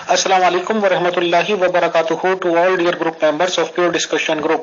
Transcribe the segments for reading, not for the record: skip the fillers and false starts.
Assalamu alaikum wa rahmatullahi wa barakatuhu to all dear group members of Pure Discussion Group.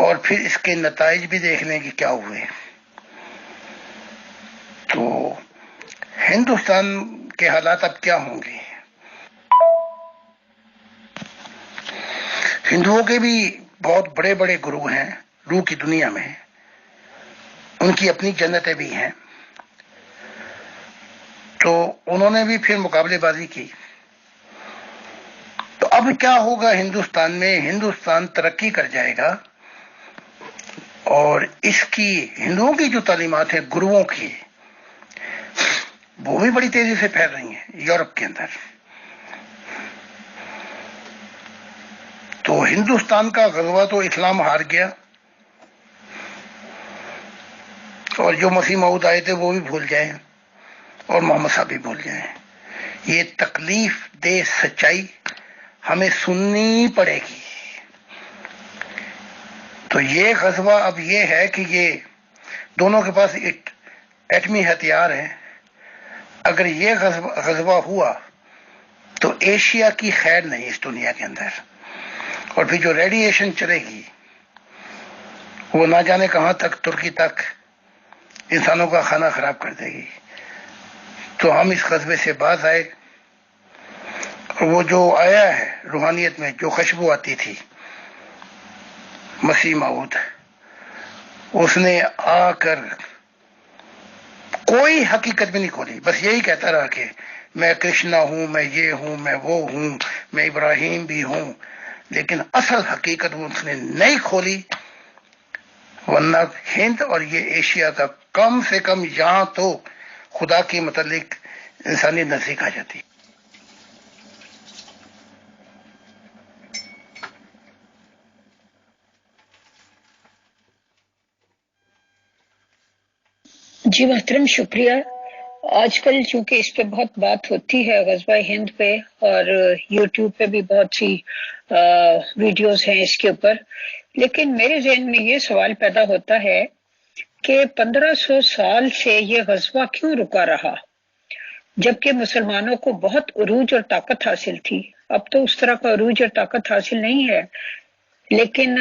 اور پھر اس کے نتائج بھی دیکھ لیں کہ کیا ہوئے. تو ہندوستان کے حالات اب کیا ہوں گے؟ ہندوؤں کے بھی بہت بڑے بڑے گروہ ہیں روح کی دنیا میں، ان کی اپنی جنتیں بھی ہیں. تو انہوں نے بھی پھر مقابلے بازی کی. تو اب کیا ہوگا ہندوستان میں؟ ہندوستان ترقی کر جائے گا، اور اس کی ہندوؤں کی جو تعلیمات ہیں گروؤں کی، وہ بھی بڑی تیزی سے پھیل رہی ہیں یورپ کے اندر. تو ہندوستان کا غزوہ تو اسلام ہار گیا، اور جو مسیح موعود آئے تھے وہ بھی بھول جائیں، اور محمد صاحب بھی بھول جائیں. یہ تکلیف دہ سچائی ہمیں سننی پڑے گی. تو یہ غزوہ اب یہ ہے کہ یہ دونوں کے پاس ایٹمی ہتھیار ہیں. اگر یہ غزوہ ہوا تو ایشیا کی خیر نہیں اس دنیا کے اندر، اور پھر جو ریڈیشن چلے گی وہ نہ جانے کہاں تک، ترکی تک انسانوں کا کھانا خراب کر دے گی. تو ہم اس غزوے سے باز آئے، اور وہ جو آیا ہے روحانیت میں جو خوشبو آتی تھی مسیح موعود، اس نے آ کر کوئی حقیقت بھی نہیں کھولی، بس یہی کہتا رہا کہ میں کرشنا ہوں، میں یہ ہوں، میں وہ ہوں، میں ابراہیم بھی ہوں. لیکن اصل حقیقت وہ اس نے نہیں کھولی. ورنہ ہند اور یہ ایشیا کا کم سے کم یہاں تو خدا کے متعلق انسانی نزدیک آ جاتی. جی محترم، شکریہ. آج کل چونکہ اس پہ بہت بات ہوتی ہے غزوہ ہند پہ، اور یوٹیوب پہ بھی بہت سی ویڈیوز ہیں اس کے اوپر، لیکن میرے ذہن میں یہ سوال پیدا ہوتا ہے کہ 1500 سال سے یہ غزوہ کیوں رکا رہا، جبکہ مسلمانوں کو بہت عروج اور طاقت حاصل تھی. اب تو اس طرح کا عروج اور طاقت حاصل نہیں ہے، لیکن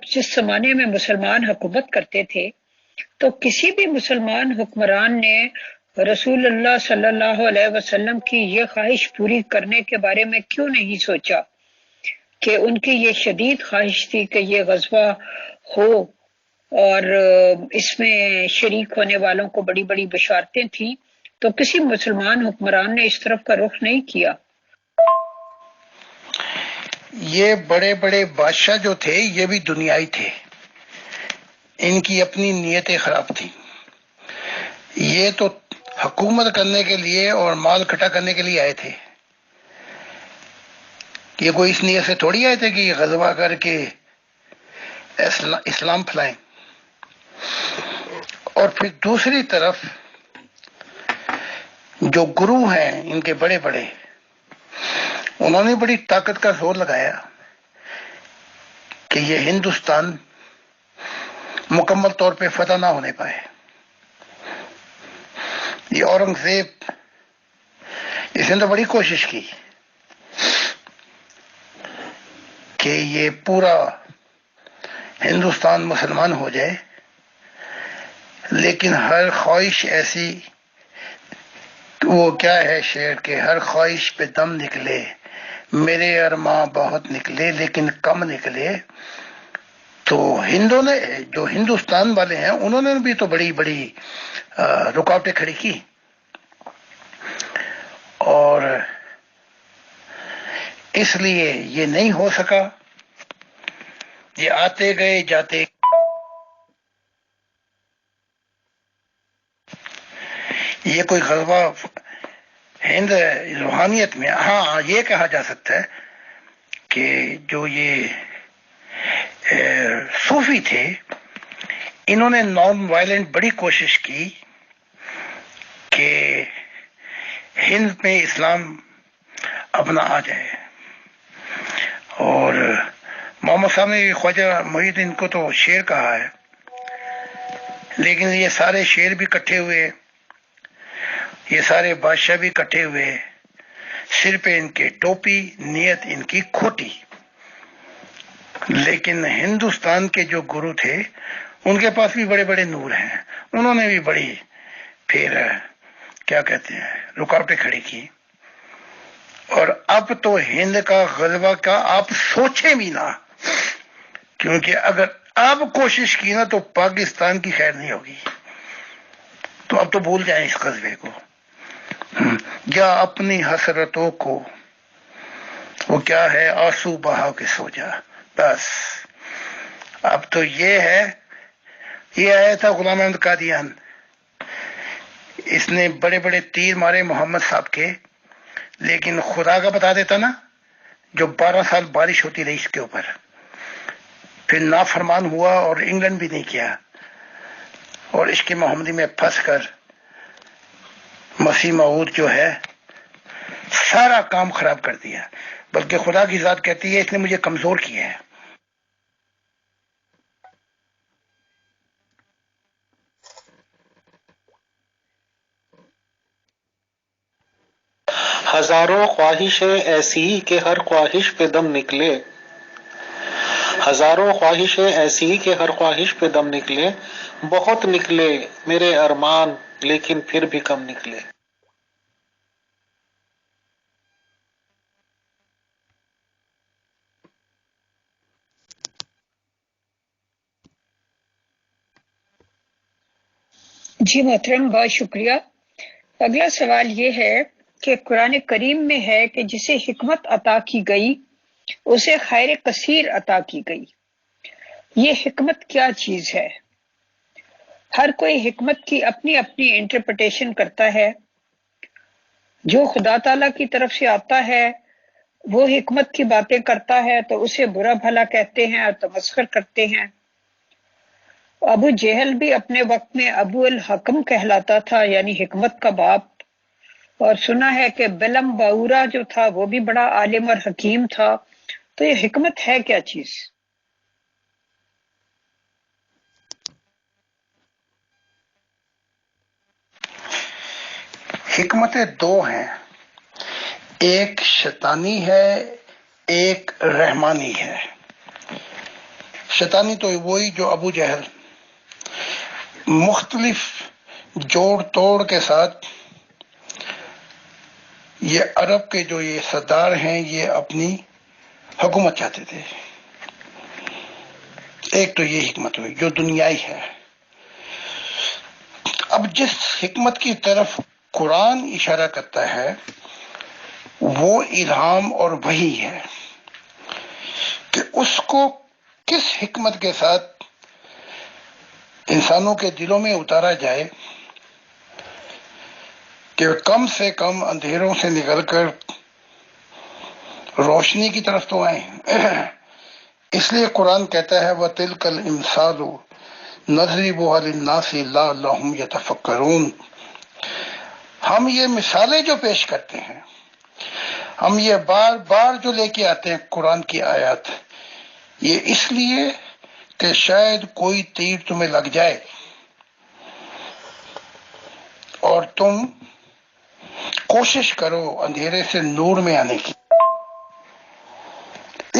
جس زمانے میں مسلمان حکومت کرتے تھے تو کسی بھی مسلمان حکمران نے رسول اللہ صلی اللہ علیہ وسلم کی یہ خواہش پوری کرنے کے بارے میں کیوں نہیں سوچا کہ ان کی یہ شدید خواہش تھی کہ یہ غزوہ ہو، اور اس میں شریک ہونے والوں کو بڑی بڑی بشارتیں تھیں، تو کسی مسلمان حکمران نے اس طرف کا رخ نہیں کیا. یہ بڑے بڑے بادشاہ جو تھے یہ بھی دنیائی تھے، ان کی اپنی نیتیں خراب تھیں. یہ تو حکومت کرنے کے لیے اور مال اکٹھا کرنے کے لیے آئے تھے. یہ کوئی اس نیت سے تھوڑی آئے تھے کہ یہ غزوہ کر کے اسلام پھیلائیں. اور پھر دوسری طرف جو گرو ہیں ان کے بڑے بڑے، انہوں نے بڑی طاقت کا زور لگایا کہ یہ ہندوستان مکمل طور پہ فتح نہ ہونے پائے. یہ اورنگزیب، اس نے تو بڑی کوشش کی کہ یہ پورا ہندوستان مسلمان ہو جائے، لیکن ہر خواہش ایسی، وہ کیا ہے شعر کے، ہر خواہش پہ دم نکلے، میرے ارماں بہت نکلے لیکن کم نکلے. تو جو ہندوستان والے ہیں انہوں نے بھی تو بڑی بڑی رکاوٹیں کھڑی کی، اور اس لیے یہ نہیں ہو سکا. یہ آتے گئے جاتے، یہ کوئی غزوہ ہند روحانیت میں، ہاں یہ کہا جا سکتا ہے کہ جو یہ صوفی تھے انہوں نے نان وائلنٹ بڑی کوشش کی کہ ہند میں اسلام اپنا آ جائے. اور محمد صاحب نے خواجہ محی الدین کو تو شیر کہا ہے، لیکن یہ سارے شیر بھی اکٹھے ہوئے، یہ سارے بادشاہ بھی اکٹھے ہوئے، سر پہ ان کے ٹوپی، نیت ان کی کھوٹی. لیکن ہندوستان کے جو گرو تھے ان کے پاس بھی بڑے بڑے نور ہیں، انہوں نے بھی بڑی پھر کیا کہتے ہیں رکاوٹیں کھڑی کی، اور اب تو ہند کا غلبہ کا آپ سوچیں بھی نہ، کیونکہ اگر اب کوشش کی نا تو پاکستان کی خیر نہیں ہوگی، تو اب تو بھول جائیں اس قصبے کو، یا اپنی حسرتوں کو، وہ کیا ہے آنسو بہا کے سو جا، بس اب تو یہ ہے، یہ آیا تھا غلام احمد قادیان، اس نے بڑے بڑے تیر مارے محمد صاحب کے، لیکن خدا کا بتا دیتا نا، جو 12 سال بارش ہوتی رہی اس کے اوپر، پھر نافرمان ہوا اور انگلینڈ بھی نہیں کیا، اور عشق محمدی میں پھنس کر مسیح موعود جو ہے سارا کام خراب کر دیا، بلکہ خدا کی ذات کہتی ہے اس نے مجھے کمزور کیا ہے۔ ہزاروں خواہشیں ایسی کہ ہر خواہش پہ دم نکلے، ہزاروں خواہشیں ایسی کہ ہر خواہش پہ دم نکلے، بہت نکلے میرے ارمان لیکن پھر بھی کم نکلے۔ جی محترم، بہت شکریہ۔ اگلا سوال یہ ہے کہ قرآن کریم میں ہے کہ جسے حکمت عطا کی گئی اسے خیر کثیر عطا کی گئی، یہ حکمت کیا چیز ہے؟ ہر کوئی حکمت کی اپنی اپنی انٹرپریٹیشن کرتا ہے، جو خدا تعالیٰ کی طرف سے آتا ہے وہ حکمت کی باتیں کرتا ہے تو اسے برا بھلا کہتے ہیں اور تمسخر کرتے ہیں۔ ابو جہل بھی اپنے وقت میں ابو الحکم کہلاتا تھا، یعنی حکمت کا باپ، اور سنا ہے کہ بلم باورا جو تھا وہ بھی بڑا عالم اور حکیم تھا۔ تو یہ حکمت ہے کیا چیز؟ حکمتیں دو ہیں، ایک شیطانی ہے، ایک رحمانی ہے۔ شیطانی تو وہی جو ابو جہل مختلف جوڑ توڑ کے ساتھ، یہ عرب کے جو یہ سردار ہیں یہ اپنی حکومت چاہتے تھے، ایک تو یہ حکمت ہوئی جو دنیائی ہے۔ اب جس حکمت کی طرف قرآن اشارہ کرتا ہے وہ الہام اور وحی ہے، کہ اس کو کس حکمت کے ساتھ انسانوں کے دلوں میں اتارا جائے کہ کم سے کم اندھیروں سے نکل کر روشنی کی طرف تو آئیں۔ اس لیے قرآن کہتا ہے وَتِلْكَ الْإِمْثَالُ نَضْرِبُهَا لِلنَّاسِ لَعَلَّهُمْ يَتَفَكَّرُونَ، ہم یہ مثالیں جو پیش کرتے ہیں، ہم یہ بار بار جو لے کے آتے ہیں قرآن کی آیات، یہ اس لیے کہ شاید کوئی تیر تمہیں لگ جائے اور تم کوشش کرو اندھیرے سے نور میں آنے کی۔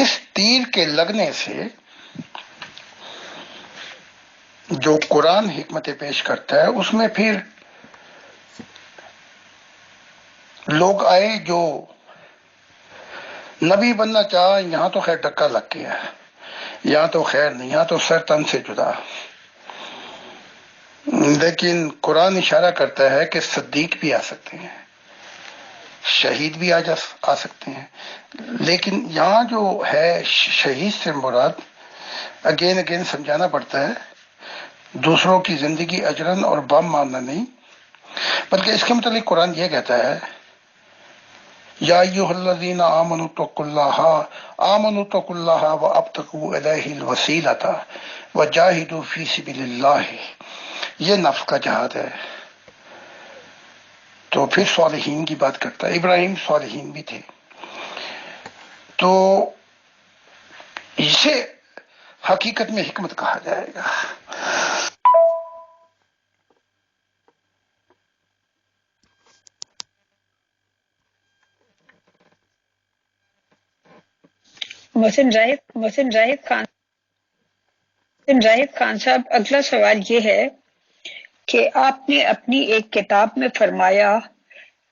اس تیر کے لگنے سے جو قرآن حکمتیں پیش کرتا ہے اس میں پھر لوگ آئے جو نبی بننا چاہا، یہاں تو خیر ڈکا لگ گیا، یہاں تو خیر نہیں، یہاں تو سر تن سے جدا، لیکن قرآن اشارہ کرتا ہے کہ صدیق بھی آ سکتے ہیں، شہید بھی آ سکتے ہیں، لیکن یہاں جو ہے شہید سے مراد اگین اگین سمجھانا پڑتا ہے، دوسروں کی زندگی اجرن اور بم ماننا نہیں، بلکہ اس کے متعلق قرآن یہ کہتا ہے یا ایھا الذین آمنوا اتقوا اللہ وابتغوا الیہ الوسیلۃ وجاہدوا فی سبیل اللہ، یہ نفس کا جہاد ہے۔ تو پھر صالحین کی بات کرتا ہے، ابراہیم صالحین بھی تھے، تو اسے حقیقت میں حکمت کہا جائے گا۔ محسن زاہد خان صاحب، اگلا سوال یہ ہے کہ آپ نے اپنی ایک کتاب میں فرمایا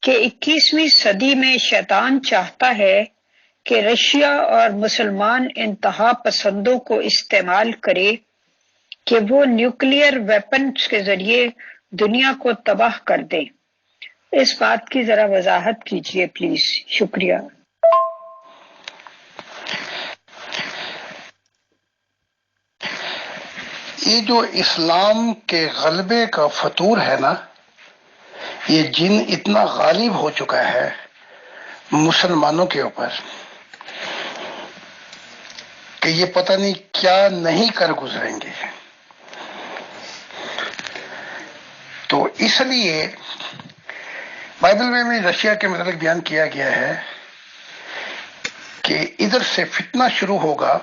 کہ 21ویں صدی میں شیطان چاہتا ہے کہ رشیا اور مسلمان انتہا پسندوں کو استعمال کرے کہ وہ نیوکلیئر ویپنز کے ذریعے دنیا کو تباہ کر دیں۔ اس بات کی ذرا وضاحت کیجیے پلیز، شکریہ۔ یہ جو اسلام کے غلبے کا فطور ہے نا، یہ جن اتنا غالب ہو چکا ہے مسلمانوں کے اوپر کہ یہ پتہ نہیں کیا نہیں کر گزریں گے۔ تو اس لیے بائبل میں رشیا کے متعلق بیان کیا گیا ہے کہ ادھر سے فتنہ شروع ہوگا۔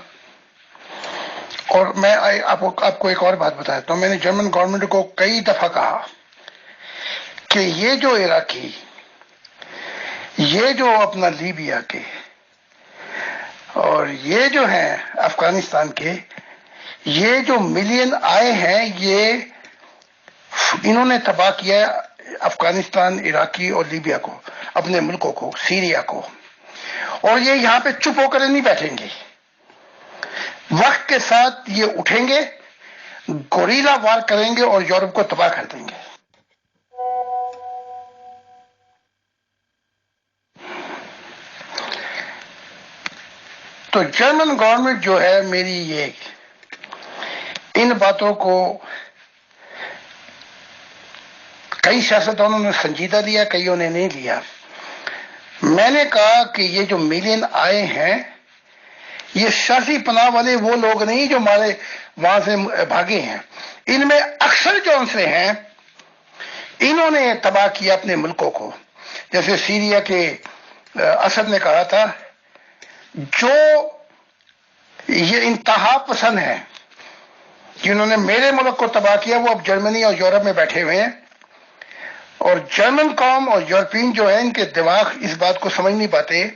اور میں آپ کو ایک اور بات بتاتا ہوں، میں نے جرمن گورنمنٹ کو کئی دفعہ کہا کہ یہ جو عراقی، یہ جو اپنا لیبیا کے اور یہ جو ہیں افغانستان کے، یہ جو ملین آئے ہیں، یہ انہوں نے تباہ کیا افغانستان، عراقی اور لیبیا کو، اپنے ملکوں کو، سیریا کو، اور یہ یہاں پہ چپ ہو کر نہیں بیٹھیں گے۔ وقت کے ساتھ یہ اٹھیں گے، گوریلا وار کریں گے اور یورپ کو تباہ کر دیں گے۔ تو جرمن گورنمنٹ جو ہے میری، یہ ان باتوں کو کئی سیاستدانوں نے سنجیدہ لیا، کئیوں نے نہیں لیا۔ میں نے کہا کہ یہ جو ملین آئے ہیں، یہ سیاسی پناہ والے وہ لوگ نہیں جو ہمارے وہاں سے بھاگے ہیں، ان میں اکثر جو سے ہیں، انہوں نے تباہ کیا اپنے ملکوں کو۔ جیسے سیریا کے اسد نے کہا تھا، جو یہ انتہا پسند ہیں جنہوں نے میرے ملک کو تباہ کیا، وہ اب جرمنی اور یورپ میں بیٹھے ہوئے ہیں، اور جرمن قوم اور یورپین جو ہیں، ان کے دماغ اس بات کو سمجھ نہیں پاتے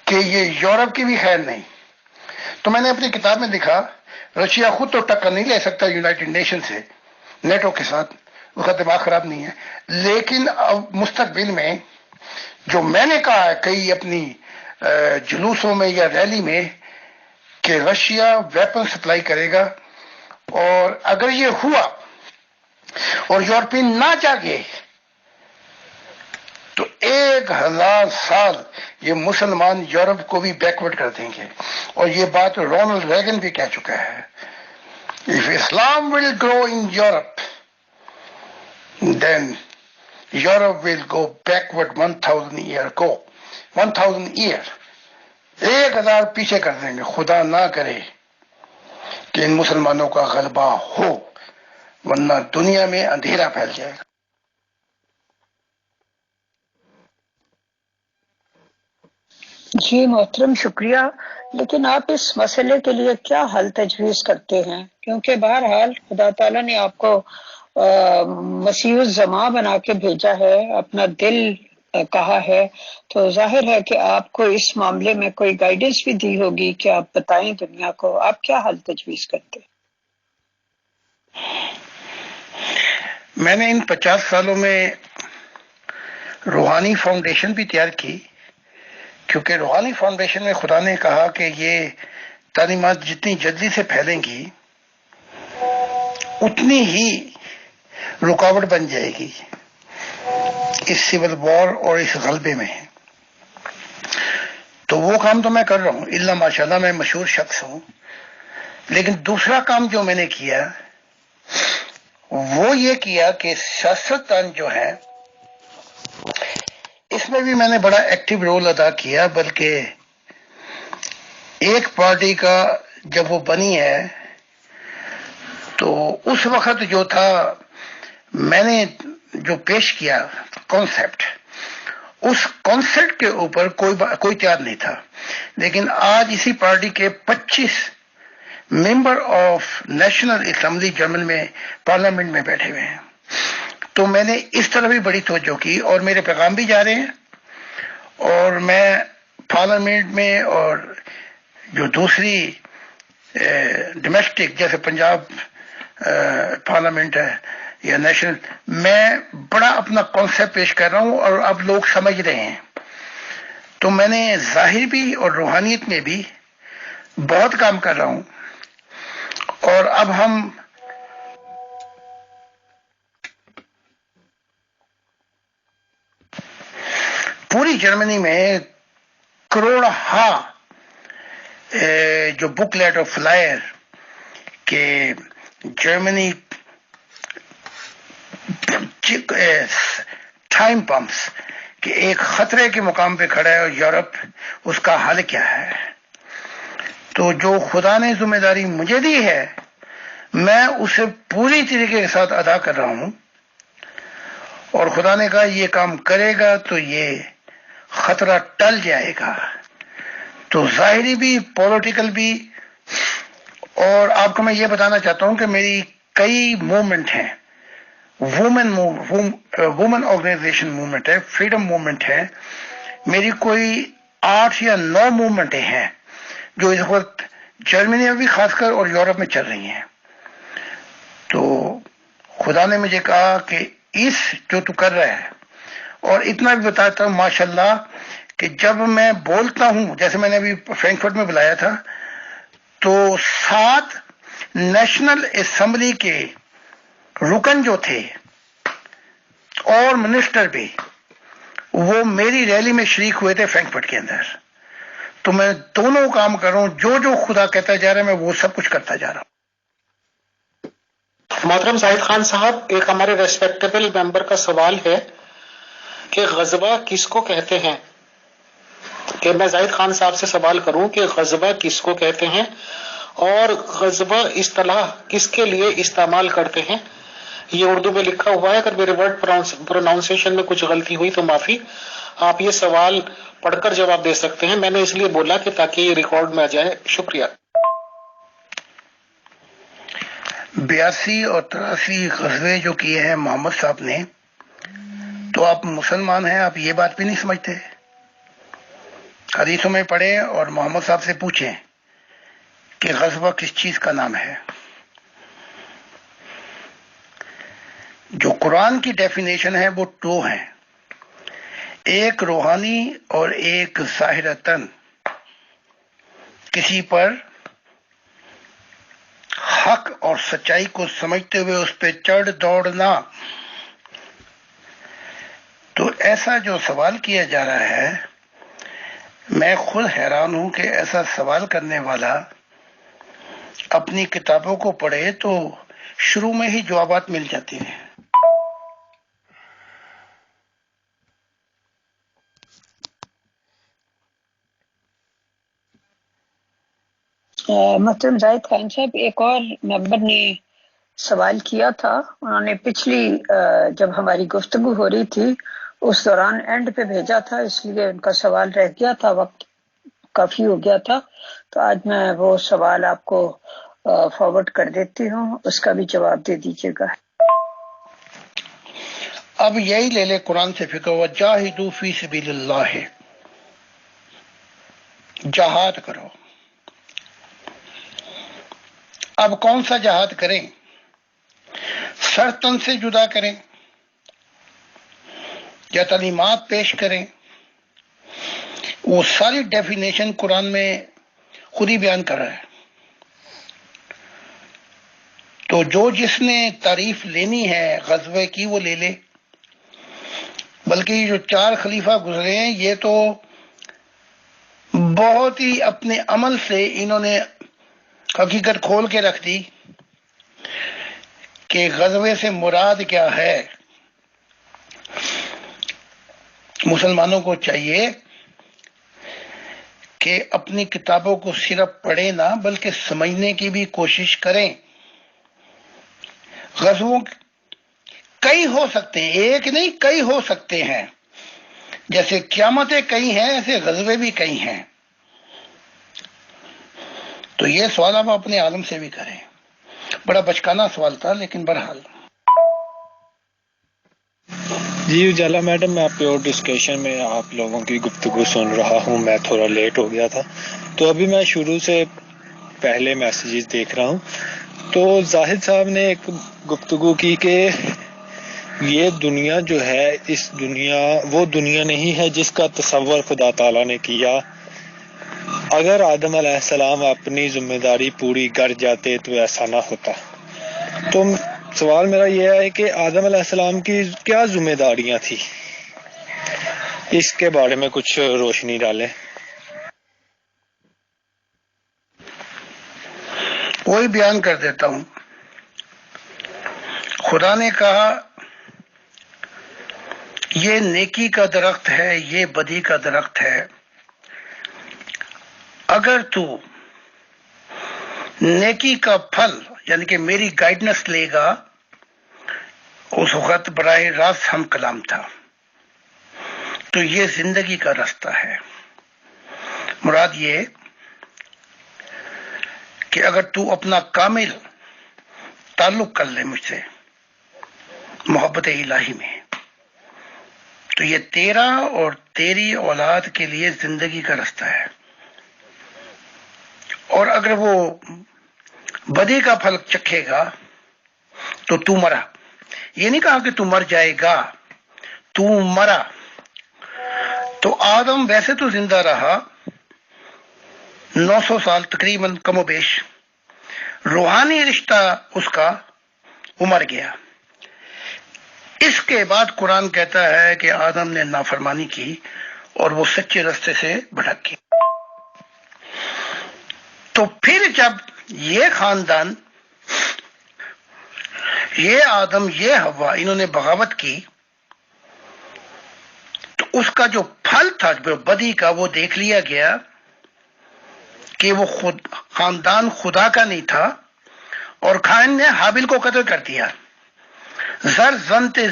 کہ یہ یورپ کی بھی خیر نہیں۔ تو میں نے اپنی کتاب میں لکھا، رشیا خود تو ٹکر نہیں لے سکتا یونائٹڈ نیشن سے، نیٹو کے ساتھ، اس کا دماغ خراب نہیں ہے، لیکن اب مستقبل میں جو میں نے کہا ہے کئی اپنی جلوسوں میں یا ریلی میں، کہ رشیا ویپن سپلائی کرے گا، اور اگر یہ ہوا اور یورپین نہ جاگے تو 1000 سال یہ مسلمان یورپ کو بھی بیکورڈ کر دیں گے۔ اور یہ بات رونلڈ ریگن بھی کہہ چکا ہے، if Islam will grow in Europe, then Europe will go backward 1000 year 1000 پیچھے کر دیں گے۔ خدا نہ کرے کہ ان مسلمانوں کا غلبہ ہو، ورنہ دنیا میں اندھیرا پھیل جائے گا۔ جی محترم، شکریہ، لیکن آپ اس مسئلے کے لیے کیا حل تجویز کرتے ہیں؟ کیونکہ بہرحال خدا تعالیٰ نے آپ کو مسیح الزماں بنا کے بھیجا ہے، اپنا دل کہا ہے، تو ظاہر ہے کہ آپ کو اس معاملے میں کوئی گائیڈنس بھی دی ہوگی کہ آپ بتائیں دنیا کو، آپ کیا حل تجویز کرتے ہیں؟ میں نے ان 50 سالوں میں روحانی فاؤنڈیشن بھی تیار کی، کیونکہ روحانی فاؤنڈیشن میں خدا نے کہا کہ یہ تعلیمات جتنی جلدی سے پھیلیں گی اتنی ہی رکاوٹ بن جائے گی اس سول وار اور اس غلبے میں۔ تو وہ کام تو میں کر رہا ہوں، اللہ ماشاءاللہ میں مشہور شخص ہوں، لیکن دوسرا کام جو میں نے کیا وہ یہ کیا کہ سیاستدان جو ہیں اس میں بھی میں نے بڑا ایکٹیو رول ادا کیا، بلکہ ایک پارٹی کا جب وہ بنی ہے تو اس وقت جو تھا میں نے جو پیش کیا کانسیپٹ، اس کانسیپٹ کے اوپر کوئی تیار نہیں تھا، لیکن آج اسی پارٹی کے 25 member of national assembly German میں پارلیمنٹ میں بیٹھے ہوئے ہیں۔ تو میں نے اس طرح بھی بڑی توجہ کی، اور میرے پیغام بھی جا رہے ہیں، اور میں پارلیمنٹ میں اور جو دوسری ڈومیسٹک جیسے پنجاب پارلیمنٹ ہے یا نیشنل، میں بڑا اپنا کانسیپٹ پیش کر رہا ہوں اور اب لوگ سمجھ رہے ہیں. تو میں نے ظاہر بھی اور روحانیت میں بھی بہت کام کر رہا ہوں. اور اب ہم پوری جرمنی میں کروڑ جو بک لیٹ اور فلائر کہ جرمنی ٹائم پمپس کہ ایک خطرے کے مقام پہ کھڑا ہے اور یورپ اس کا حل کیا ہے. تو جو خدا نے ذمہ داری مجھے دی ہے میں اسے پوری طریقے کے ساتھ ادا کر رہا ہوں، اور خدا نے کہا یہ کام کرے گا تو یہ خطرہ ٹل جائے گا. تو ظاہری بھی پولیٹیکل بھی. اور آپ کو میں یہ بتانا چاہتا ہوں کہ میری کئی موومنٹ ہیں. وومن آرگنائزیشن موومنٹ ہے، فریڈم موومنٹ ہے، میری کوئی 8 یا 9 موومنٹیں ہیں جو اس وقت جرمنی میں بھی خاص کر اور یورپ میں چل رہی ہیں. تو خدا نے مجھے کہا کہ اس جو تو کر رہا ہے، اور اتنا بھی بتاتا ہوں ماشاءاللہ کہ جب میں بولتا ہوں، جیسے میں نے ابھی فرینکفرٹ میں بلایا تھا، تو 7 نیشنل اسمبلی کے رکن جو تھے اور منسٹر بھی، وہ میری ریلی میں شریک ہوئے تھے فرینکفرٹ کے اندر. تو میں دونوں کام کر رہا ہوں، جو خدا کہتا جا رہا ہے میں وہ سب کچھ کرتا جا رہا ہوں. محترم زاہد خان صاحب، ایک ہمارے ریسپیکٹیبل ممبر کا سوال ہے کہ غزوہ کس کو کہتے ہیں؟ کہ میں زاہد خان صاحب سے سوال کروں کہ غزوہ کس کو کہتے ہیں اور غزوہ اصطلاح کس کے لیے استعمال کرتے ہیں؟ یہ اردو میں لکھا ہوا ہے، اگر میرے ورڈ پروناؤنسیشن میں کچھ غلطی ہوئی تو معافی. آپ یہ سوال پڑھ کر جواب دے سکتے ہیں، میں نے اس لیے بولا کہ تاکہ یہ ریکارڈ میں آ جائے. شکریہ. 82 اور 83 غزوے جو کیے ہیں محمد صاحب نے، تو آپ مسلمان ہیں، آپ یہ بات بھی نہیں سمجھتے؟ حدیثوں میں پڑھیں اور محمد صاحب سے پوچھیں کہ غزوہ کس چیز کا نام ہے. جو قرآن کی ڈیفینیشن ہے وہ 2 ہیں، ایک روحانی اور ایک ظاہرتاً کسی پر حق اور سچائی کو سمجھتے ہوئے اس پہ چڑھ دوڑنا. تو ایسا جو سوال کیا جا رہا ہے، میں خود حیران ہوں کہ ایسا سوال کرنے والا اپنی کتابوں کو پڑھے تو شروع میں ہی جوابات مل جاتے ہیں. محترم زاہد خان صاحب، ایک اور ممبر نے سوال کیا تھا. انہوں نے پچھلی جب ہماری گفتگو ہو رہی تھی اس دوران اینڈ پہ بھیجا تھا، اس لیے ان کا سوال رہ گیا تھا، وقت کافی ہو گیا تھا. تو آج میں وہ سوال آپ کو فارورڈ کر دیتی ہوں، اس کا بھی جواب دے دیجیے گا. اب یہی لے لے قرآن سے فکر ہوا، جاہدوا فی سبیل اللہ، جہاد کرو. اب کون سا جہاد کریں؟ سر تن سے جدا کریں یا تعلیمات پیش کریں؟ وہ ساری ڈیفینیشن قرآن میں خود ہی بیان کر رہا ہے. تو جو جس نے تعریف لینی ہے غزوے کی وہ لے لے. بلکہ یہ جو 4 خلیفہ گزرے ہیں یہ تو بہت ہی اپنے عمل سے انہوں نے حقیقت کھول کے رکھ دی کہ غزوے سے مراد کیا ہے. مسلمانوں کو چاہیے کہ اپنی کتابوں کو صرف پڑھیں نہ بلکہ سمجھنے کی بھی کوشش کریں. غزووں کئی ہو سکتے ہیں، ایک نہیں کئی ہو سکتے ہیں. جیسے قیامتیں کئی ہیں ایسے غزوے بھی کئی ہیں. تو یہ سوال آپ اپنے عالم سے بھی کریں. بڑا بچکانا سوال تھا لیکن بہرحال. جی اجالا میڈم، میں پیور ڈسکشن میں آپ لوگوں کی گفتگو سن رہا ہوں. میں تھوڑا لیٹ ہو گیا تھا تو ابھی میں شروع سے پہلے میسیجز دیکھ رہا ہوں. تو زاہد صاحب نے ایک گفتگو کی کہ یہ دنیا جو ہے وہ دنیا نہیں ہے جس کا تصور خدا تعالیٰ نے کیا. اگر آدم علیہ السلام اپنی ذمہ داری پوری کر جاتے تو ایسا نہ ہوتا. تو سوال میرا یہ ہے کہ آدم علیہ السلام کی کیا ذمہ داریاں تھی، اس کے بارے میں کچھ روشنی ڈالیں. وہی بیان کر دیتا ہوں. خدا نے کہا یہ نیکی کا درخت ہے، یہ بدی کا درخت ہے، اگر تو نیکی کا پھل یعنی کہ میری گائیڈنس لے گا. اس وقت براہ راست ہم کلام تھا، تو یہ زندگی کا راستہ ہے. مراد یہ کہ اگر تو اپنا کامل تعلق کر لے مجھ سے محبت الہی میں، تو یہ تیرا اور تیری اولاد کے لیے زندگی کا راستہ ہے. اور اگر وہ بدی کا پھل چکھے گا تو تو مرا. یہ نہیں کہا کہ تو مر جائے گا، تو مرا. تو آدم ویسے تو زندہ رہا 900 سال تقریباً کم و بیش. روحانی رشتہ اس کا مر گیا. اس کے بعد قرآن کہتا ہے کہ آدم نے نافرمانی کی اور وہ سچے راستے سے بھٹک گیا. تو پھر جب یہ خاندان، یہ آدم، یہ حوا، انہوں نے بغاوت کی، تو اس کا جو پھل تھا بدی کا وہ دیکھ لیا گیا کہ وہ خاندان خدا کا نہیں تھا. اور قائن نے حابل کو قتل کر دیا. زن تے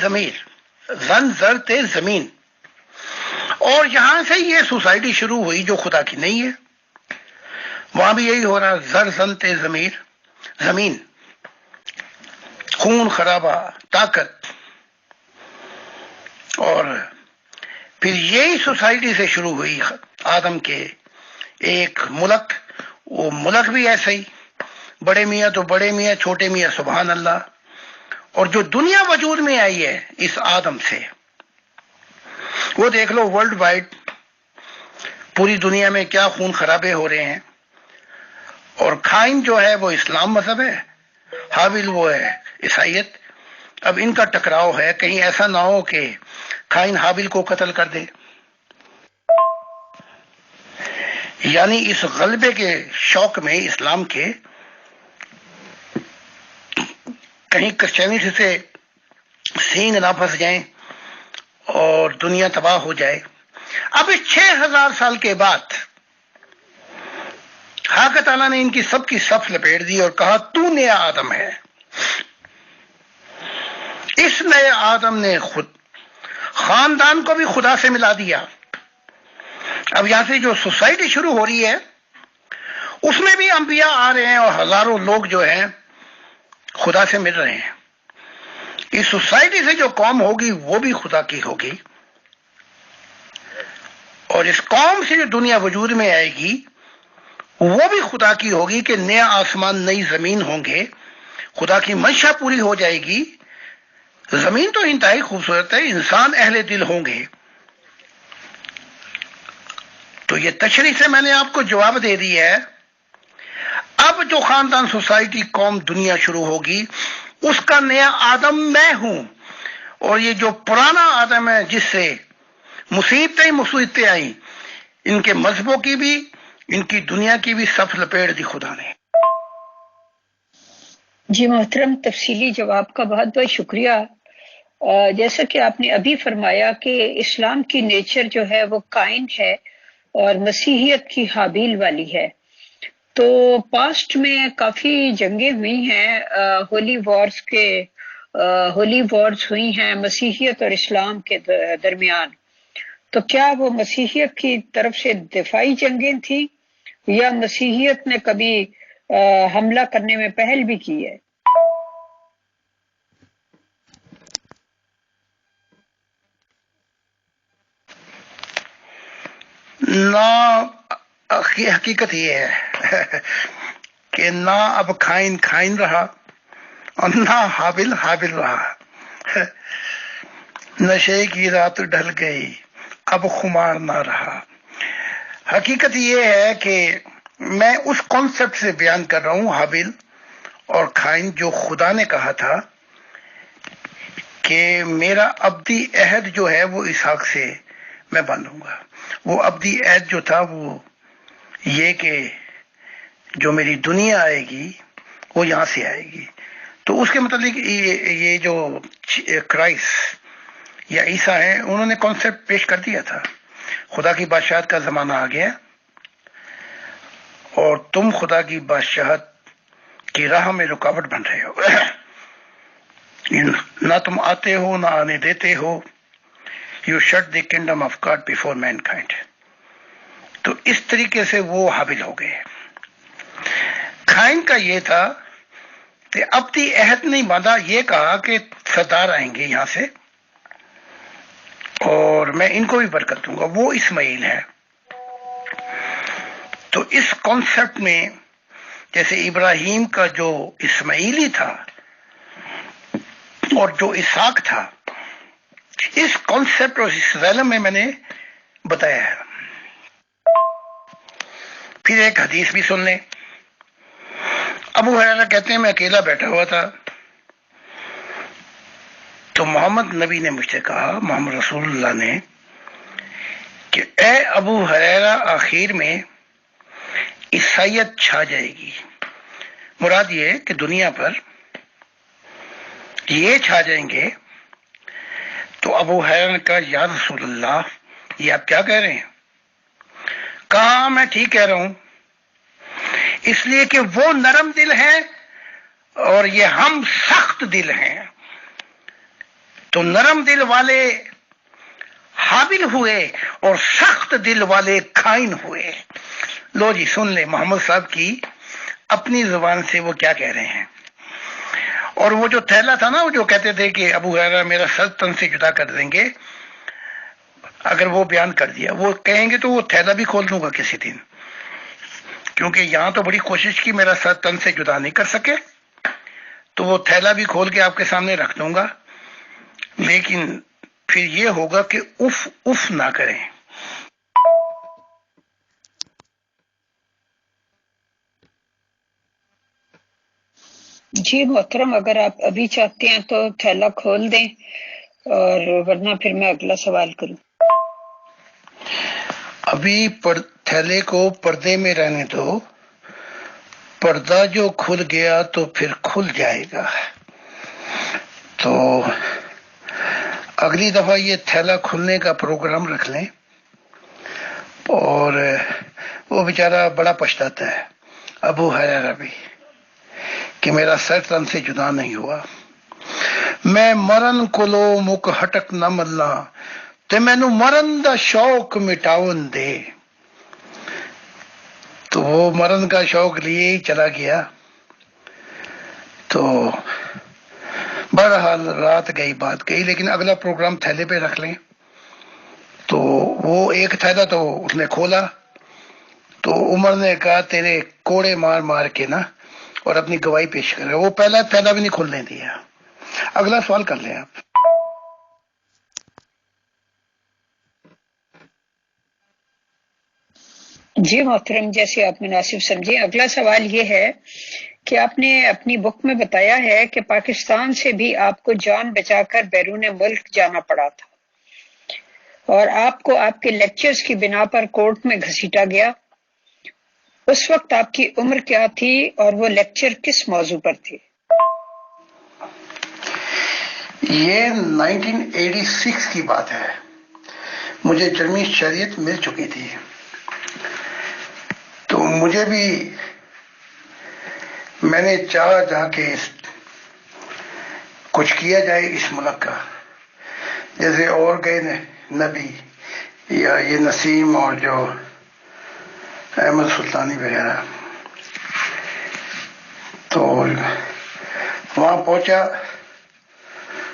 زمین. اور یہاں سے یہ سوسائٹی شروع ہوئی جو خدا کی نہیں ہے. وہاں بھی یہی ہو رہا، زن تے زمین، خون خرابہ، طاقت. اور پھر یہی سوسائٹی سے شروع ہوئی آدم کے ایک ملک. وہ ملک بھی ایسا ہی، بڑے میاں تو بڑے میاں، چھوٹے میاں سبحان اللہ. اور جو دنیا وجود میں آئی ہے اس آدم سے، وہ دیکھ لو ورلڈ وائڈ پوری دنیا میں کیا خون خرابے ہو رہے ہیں. اور قائن جو ہے وہ اسلام مذہب ہے، حابل وہ ہے عیسائیت. اب ان کا ٹکراؤ ہے، کہیں ایسا نہ ہو کہ قائن حابل کو قتل کر دے. یعنی اس غلبے کے شوق میں اسلام کے کہیں کرسچینٹی سے سینگ نہ پھنس جائیں اور دنیا تباہ ہو جائے. اب اس 6000 سال کے بعد حق تعالیٰ نے ان کی سب کی صف لپیٹ دی اور کہا تو نیا آدم ہے. اس نئے آدم نے خود خاندان کو بھی خدا سے ملا دیا. اب یہاں سے جو سوسائٹی شروع ہو رہی ہے اس میں بھی انبیاء آ رہے ہیں اور ہزاروں لوگ جو ہیں خدا سے مل رہے ہیں. اس سوسائٹی سے جو قوم ہوگی وہ بھی خدا کی ہوگی. اور اس قوم سے جو دنیا وجود میں آئے گی وہ بھی خدا کی ہوگی کہ نیا آسمان نئی زمین ہوں گے. خدا کی منشا پوری ہو جائے گی. زمین تو انتہائی خوبصورت ہے، انسان اہل دل ہوں گے. تو یہ تشریح سے میں نے آپ کو جواب دے دی ہے. اب جو خاندان، سوسائٹی، قوم، دنیا شروع ہوگی اس کا نیا آدم میں ہوں. اور یہ جو پرانا آدم ہے جس سے مصیبتیں آئیں، ان کے مذہبوں کی بھی، ان کی دنیا کی بھی صف لپیٹ دی خدا نے. جی محترم، تفصیلی جواب کا بہت بہت شکریہ. جیسا کہ آپ نے ابھی فرمایا کہ اسلام کی نیچر جو ہے وہ قائن ہے اور مسیحیت کی حابیل والی ہے. تو پاسٹ میں کافی جنگیں ہوئی ہیں، ہولی وارز ہوئی ہیں مسیحیت اور اسلام کے درمیان. تو کیا وہ مسیحیت کی طرف سے دفاعی جنگیں تھیں یا مسیحیت نے کبھی حملہ کرنے میں پہل بھی کی ہے؟ نہ حقیقت یہ ہے کہ نہ اب کھائن کھائن رہا اور نہ حابل حابل رہا. نشے کی رات ڈھل گئی اب خمار نہ رہا. حقیقت یہ ہے کہ میں اس کانسیپٹ سے بیان کر رہا ہوں حابل اور کھائن جو خدا نے کہا تھا کہ میرا ابدی عہد جو ہے وہ اسحاق سے میں باندھوں گا. وہ ابدی عہد جو تھا وہ یہ کہ جو میری دنیا آئے گی وہ یہاں سے آئے گی. تو اس کے متعلق یہ جو کرائسٹ یا عیسیٰ ہیں انہوں نے کانسیپٹ پیش کر دیا تھا. خدا کی بادشاہت کا زمانہ آ گیا اور تم خدا کی بادشاہت کی راہ میں رکاوٹ بن رہے ہو. نہ تم آتے ہو نہ آنے دیتے ہو. You shut the kingdom of God before mankind. تو اس طریقے سے وہ حابل ہو گئے. کھائن کا یہ تھا کہ ابدی عہد نہیں باندھا، یہ کہا کہ سردار آئیں گے یہاں سے اور میں ان کو بھی برکت دوں گا. وہ اسماعیل ہے. تو اس کانسیپٹ میں جیسے ابراہیم کا جو اسماعیلی تھا اور جو اسحاق تھا، اس کانسیپٹ اور اس ریلم میں نے بتایا ہے. پھر ایک حدیث بھی سن لیں. ابو ہریرہ کہتے ہیں میں اکیلا بیٹھا ہوا تھا تو محمد نبی نے مجھ سے کہا، محمد رسول اللہ نے، کہ اے ابو ہریرہ آخر میں عیسائیت چھا جائے گی. مراد یہ کہ دنیا پر یہ چھا جائیں گے. تو ابو ہریرہ نے کہا یا رسول اللہ یہ آپ کیا کہہ رہے ہیں؟ کہا میں ٹھیک کہہ رہا ہوں، اس لیے کہ وہ نرم دل ہیں اور یہ ہم سخت دل ہیں. تو نرم دل والے حابل ہوئے اور سخت دل والے کھائن ہوئے. لو جی سن لیں محمد صاحب کی اپنی زبان سے وہ کیا کہہ رہے ہیں. اور وہ جو تھیلا تھا نا، وہ جو کہتے تھے کہ ابو ہریرہ میرا سر تن سے جدا کر دیں گے، اگر وہ بیان کر دیا وہ کہیں گے تو وہ تھیلا بھی کھول دوں گا کسی دن، کیونکہ یہاں تو بڑی کوشش کی میرا سر تن سے جدا نہیں کر سکے، تو وہ تھیلا بھی کھول کے آپ کے سامنے رکھ دوں گا. لیکن پھر یہ ہوگا کہ اف اف نہ کریں. جی محترم، اگر آپ ابھی چاہتے ہیں تو تھیلا کھول دیں اور ورنہ پھر میں اگلا سوال کروں. ابھی تھیلے کو پردے میں رہنے دو، پردہ جو کھل گیا تو پھر کھل جائے گا. تو اگلی دفعہ یہ تھیلا کھلنے کا پروگرام رکھ لیں. اور وہ بیچارہ بڑا پچھتاتا ہے ابو ہریرہ بھی کہ میرا سر تن سے جدا نہیں ہوا. میں مرن کولو مک ہٹک نہ ملنا تے مینو مرن دا شوق مٹاون دے. تو وہ مرن کا شوق لیے ہی چلا گیا. تو بہرحال رات گئی بات گئی، لیکن اگلا پروگرام تھیلے پہ رکھ لیں. تو وہ ایک تھیلا تو اس نے کھولا تو عمر نے کہا تیرے کوڑے مار مار کے نا اور اپنی گواہی پیش کر رہے. وہ پہلا تھیلا بھی نہیں کھولنے دیا. اگلا سوال کر لیں آپ. جی محترم، جیسے آپ مناسب سمجھیں. اگلا سوال یہ ہے کہ آپ نے اپنی بک میں بتایا ہے کہ پاکستان سے بھی آپ کو جان بچا کر بیرون ملک جانا پڑا تھا اور آپ کو آپ کے لیکچرز کی بنا پر کورٹ میں گھسیٹا گیا. اس وقت آپ کی عمر کیا تھی اور وہ لیکچر کس موضوع پر تھے؟ یہ 1986 کی بات ہے. مجھے جرمی شریعت مل چکی تھی تو مجھے بھی میں نے چاہا جا کے کچھ کیا جائے اس ملک کا، جیسے اور گئے نبی یا یہ نسیم اور جو احمد سلطانی وغیرہ. تو وہاں پہنچا،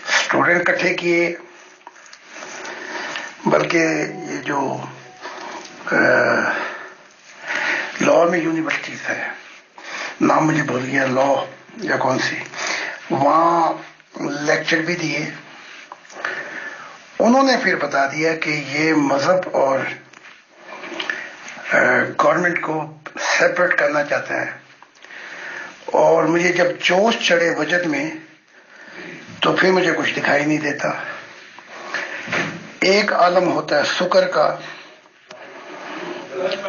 اسٹوڈنٹ اکٹھے کیے، بلکہ یہ جو لاہور میں یونیورسٹیز ہے، نام مجھے بھول گیا، لا یا کون سی، وہاں لیکچر بھی دیے. انہوں نے پھر بتا دیا کہ یہ مذہب اور گورنمنٹ کو سیپریٹ کرنا چاہتا ہے. اور مجھے جب جوش چڑھے وجد میں تو پھر مجھے کچھ دکھائی نہیں دیتا. ایک عالم ہوتا ہے سکر کا،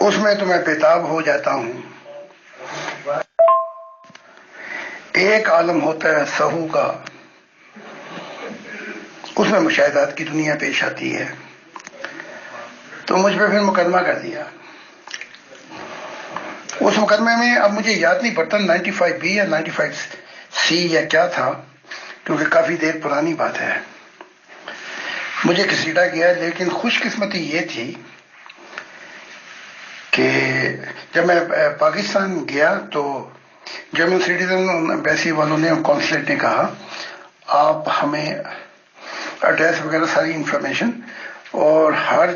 اس میں تو میں بےتاب ہو جاتا ہوں. ایک عالم ہوتا ہے سہو کا، اس میں مشاہدات کی دنیا پیش آتی ہے. تو مجھ پہ پھر مقدمہ کر دیا. اس مقدمے میں اب مجھے یاد نہیں پڑتا 95B یا 95C یا کیا تھا، کیونکہ کافی دیر پرانی بات ہے. مجھے گھسیٹا گیا، لیکن خوش قسمتی یہ تھی کہ جب میں پاکستان گیا تو جرمن سٹیزن ایمبیسی والوں نے، کونسلیٹ نے کہا آپ ہمیں ایڈریس وغیرہ ساری انفارمیشن، اور ہر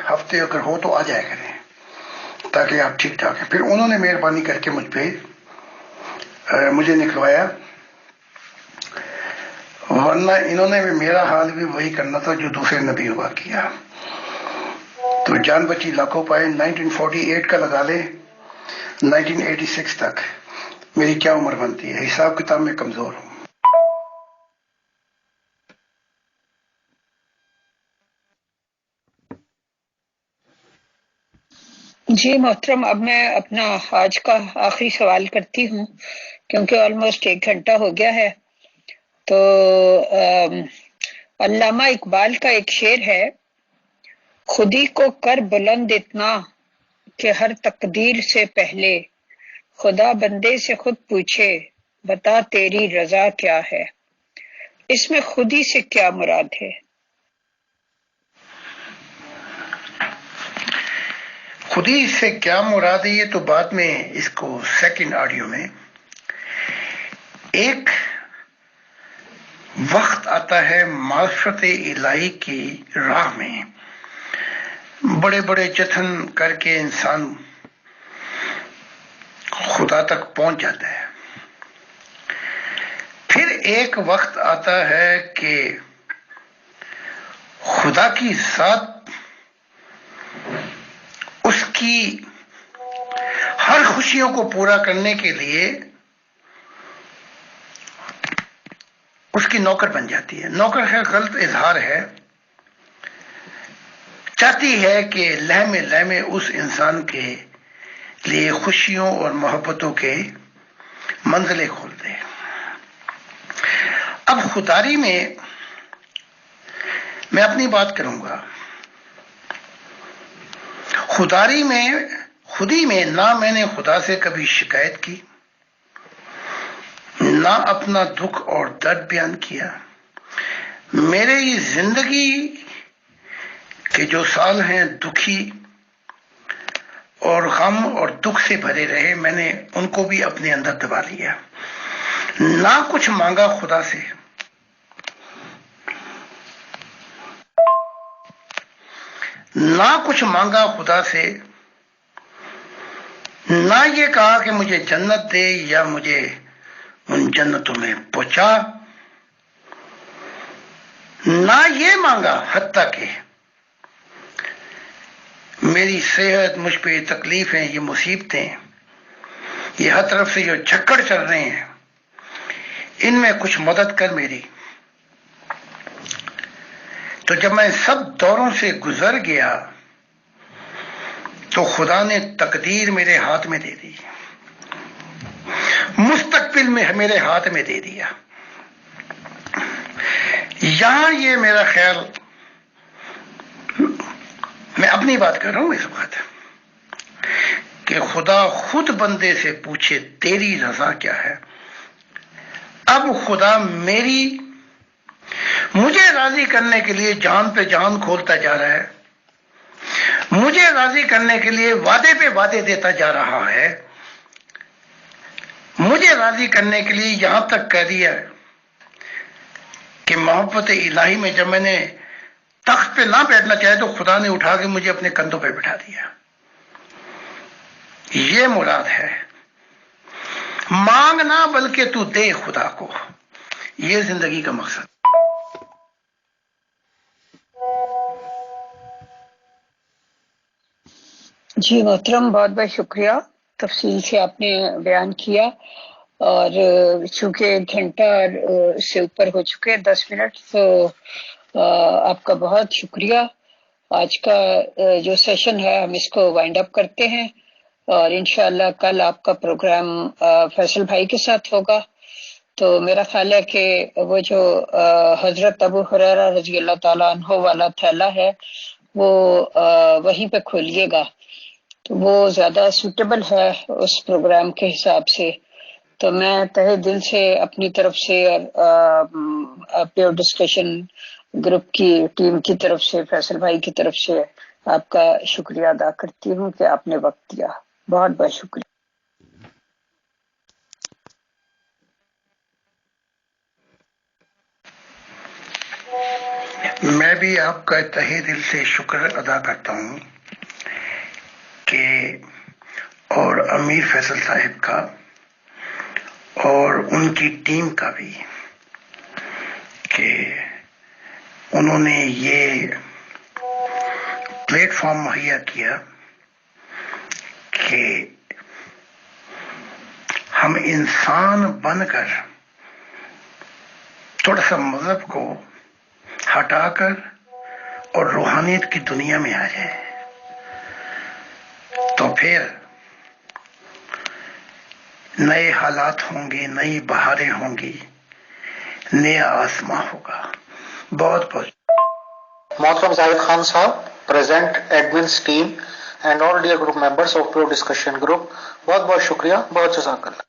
ہفتے اگر ہو تو آ جایا کریں تاکہ آپ ٹھیک ٹھاک ہیں. پھر انہوں نے مہربانی کر کے مجھے نکلوایا، ورنہ انہوں نے بھی میرا حال بھی وہی کرنا تھا جو دوسرے نبی ہوا کیا. تو جان بچی لاکھوں پائے. 1948 کا لگا لے 1986 تک میری کیا عمر بنتی ہے، حساب کتاب میں کمزور ہوں. جی محترم، اب میں اپنا آج کا آخری سوال کرتی ہوں کیونکہ آلموسٹ 1 گھنٹہ ہو گیا ہے. تو علامہ اقبال کا ایک شعر ہے، خودی کو کر بلند اتنا کہ ہر تقدیر سے پہلے خدا بندے سے خود پوچھے بتا تیری رضا کیا ہے. اس میں خودی سے کیا مراد ہے؟ خودی سے کیا مراد ہے، یہ تو بعد میں اس کو سیکنڈ آڈیو میں. ایک وقت آتا ہے معرفت الہی کی راہ میں، بڑے بڑے جتن کر کے انسان خدا تک پہنچ جاتا ہے. پھر ایک وقت آتا ہے کہ خدا کی ذات اس کی ہر خوشیوں کو پورا کرنے کے لیے اس کی نوکر بن جاتی ہے. نوکر کا غلط اظہار ہے، چاہتی ہے کہ لہمے لہمے اس انسان کے لیے خوشیوں اور محبتوں کے منزلیں کھول دے. اب خوداری میں اپنی بات کروں گا. خودی میں نہ میں نے خدا سے کبھی شکایت کی، نہ اپنا دکھ اور درد بیان کیا. میرے یہ زندگی کے جو سال ہیں دکھی اور غم اور دکھ سے بھرے رہے، میں نے ان کو بھی اپنے اندر دبا لیا. نہ کچھ مانگا خدا سے، نہ یہ کہا کہ مجھے جنت دے یا مجھے ان جنتوں میں پہنچا. نہ یہ مانگا حتیٰ کہ میری صحت، مجھ پہ تکلیفیں، یہ مصیبتیں، یہ ہر طرف سے جو جھکڑ چل رہے ہیں، ان میں کچھ مدد کر میری. تو جب میں سب دوروں سے گزر گیا تو خدا نے تقدیر میرے ہاتھ میں دے دی، مستقبل میں میرے ہاتھ میں دے دیا. یہاں یہ میرا خیال، میں اپنی بات کر رہا ہوں اس وقت، کہ خدا خود بندے سے پوچھے تیری رضا کیا ہے. اب خدا مجھے راضی کرنے کے لیے جان پہ جان کھولتا جا رہا ہے، مجھے راضی کرنے کے لیے وعدے پہ وعدے دیتا جا رہا ہے، مجھے راضی کرنے کے لیے یہاں تک کہہ دیا کہ محبت الہی میں جب میں نے تخت پہ نہ بیٹھنا چاہے تو خدا نے اٹھا کے مجھے اپنے کندھوں پہ بٹھا دیا. یہ مراد ہے، مانگنا بلکہ تو دے خدا کو، یہ زندگی کا مقصد۔ جی محترم، بہت بہت شکریہ، تفصیل سے آپ نے بیان کیا، اور چونکہ 1 گھنٹہ سے اوپر ہو چکے 10 منٹ، تو آپ کا بہت شکریہ۔ آج کا جو سیشن ہے ہم اس کو وائنڈ اپ کرتے ہیں، اور انشاءاللہ کل آپ کا پروگرام فیصل بھائی کے ساتھ ہوگا۔ تو میرا خیال ہے کہ وہ جو حضرت ابو ہریرہ رضی اللہ تعالیٰ عنہ والا تھیلا ہے وہ وہیں پہ کھولیے گا، تو وہ زیادہ سوٹیبل ہے اس پروگرام کے حساب سے۔ تو میں تہہ دل سے اپنی طرف سے اور پیور ڈسکشن گروپ کی ٹیم کی طرف سے، فیصل بھائی کی طرف سے آپ کا شکریہ ادا کرتی ہوں کہ آپ نے وقت دیا۔ بہت بہت شکریہ۔ میں بھی آپ کا تہہ دل سے شکر ادا کرتا ہوں کہ اور امیر فیصل صاحب کا اور ان کی ٹیم کا بھی، کہ انہوں نے یہ پلیٹ فارم مہیا کیا کہ ہم انسان بن کر تھوڑا سا مذہب کو ہٹا کر اور روحانیت کی دنیا میں آ جائے، تو پھر نئے حالات ہوں گے، نئی بہاریں ہوں گی، نیا آسمان ہوگا۔ بہت بہت محترم زاہد خان صاحب، present admins team and all dear group members of pure discussion group, بہت بہت شکریہ، بہت جزاک اللہ۔